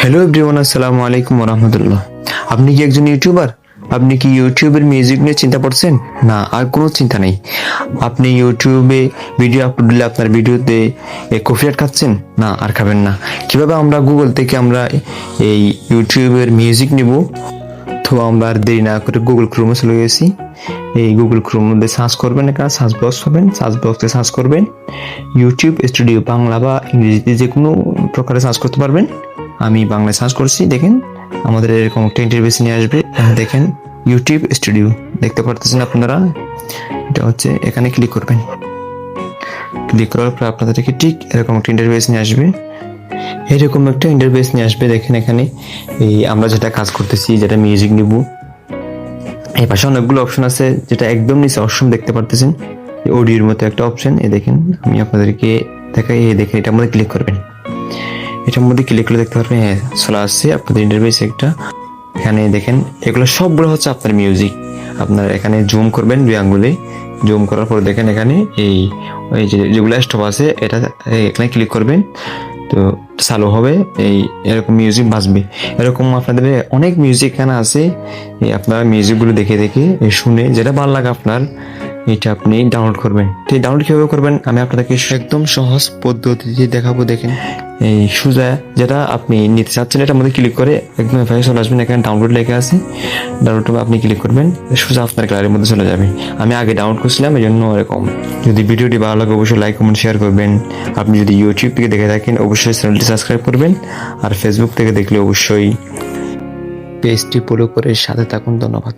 Hello everyone, আসসালামু আলাইকুম ওয়া রাহমাতুল্লাহ। আপনি কি একজন ইউটিউবার? আপনি কি ইউটিউবের মিউজিক নিয়ে চিন্তা করছেন? না, আর কোনো চিন্তা নেই। আপনি ইউটিউবে ভিডিও আপলোড দিলে আপনার ভিডিওতে কপিরাইট খাচ্ছেন? না, আর খাবেন না। কিভাবে আমরা গুগল থেকে আমরা এই ইউটিউবের মিউজিক নিব? তো আমরা আর দেরি না করে গুগল ক্রোমে চলে গেছি। এই গুগল ক্রোম মধ্যে সার্চ করবেন, এখানে সার্চ বক্স পাবেন, সার্চ বক্সে সার্চ করবেন ইউটিউব স্টুডিও, বাংলা বা ইংরেজিতে যে কোনো প্রকারে সার্চ করতে পারবেন। আমি বাংলায় সার্চ করছি, দেখেন আমাদের এরকম একটা ইন্টারফেস নিয়ে আসবে। দেখেন ইউটিউব স্টুডিও দেখতে পারতেছেন আপনারা, এটা হচ্ছে, এখানে ক্লিক করবেন। ক্লিক করার পর আপনাদেরকে ঠিক এরকম একটা ইন্টারফেস নিয়ে আসবে। এরকম একটা ইন্টারফেস নিয়ে আসবে, দেখেন এখানে এই আমরা যেটা কাজ করতেছি, যেটা মিউজিক নিব, এই পাশে অনেকগুলো অপশন আছে। যেটা একদম নিচে অপশন দেখতে পারতেছেন, অডিওর মতো একটা অপশন, এই দেখেন আমি আপনাদেরকে দেখাই। এই দেখেন এটার মধ্যে ক্লিক করবেন। এটার মধ্যে ক্লিক করে দেখতে পারবেন, হ্যাঁ চলে আসছে আপনাদের ইন্টারফেস একটা। এখানে দেখেন এগুলো সবগুলো হচ্ছে আপনার মিউজিক। আপনারা এখানে জুম করবেন 2 আঙ্গুলে, জুম করার পর দেখেন এখানে এই ওই যেগুলো স্টপ আছে, এটা এখানে ক্লিক করবেন। তো চালু হবে, এই এরকম মিউজিক বাজবে। এরকম আপনাদের অনেক মিউজিক এখানে আছে। এই আপনারা মিউজিকগুলো দেখে দেখে শুনে যেটা ভালো লাগে আপনার, এটা আপনি ডাউনলোড করবেন। তো এই ডাউনলোড কিভাবে করবেন আমি আপনাদেরকে একদম সহজ পদ্ধতিতে দেখাবো। দেখেন এই সোজা যেটা আপনি নিতে চাচ্ছেন, এটার মধ্যে ক্লিক করে একদম এভাবে চলে আসবেন। এখানে ডাউনলোড লেখা আছে, ডাউনলোড আপনি ক্লিক করবেন, সোজা আপনার গ্যালারির মধ্যে চলে যাবে। আমি আগে ডাউনলোড করছিলাম, এই জন্য এরকম। যদি ভিডিওটি ভালো লাগে অবশ্যই লাইক কমেন্ট শেয়ার করবেন। আপনি যদি ইউটিউব থেকে দেখে থাকেন অবশ্যই চ্যানেলটি সাবস্ক্রাইব করবেন, আর ফেসবুক থেকে দেখলে অবশ্যই পেজটি ফলো করে সাথে থাকুন। ধন্যবাদ।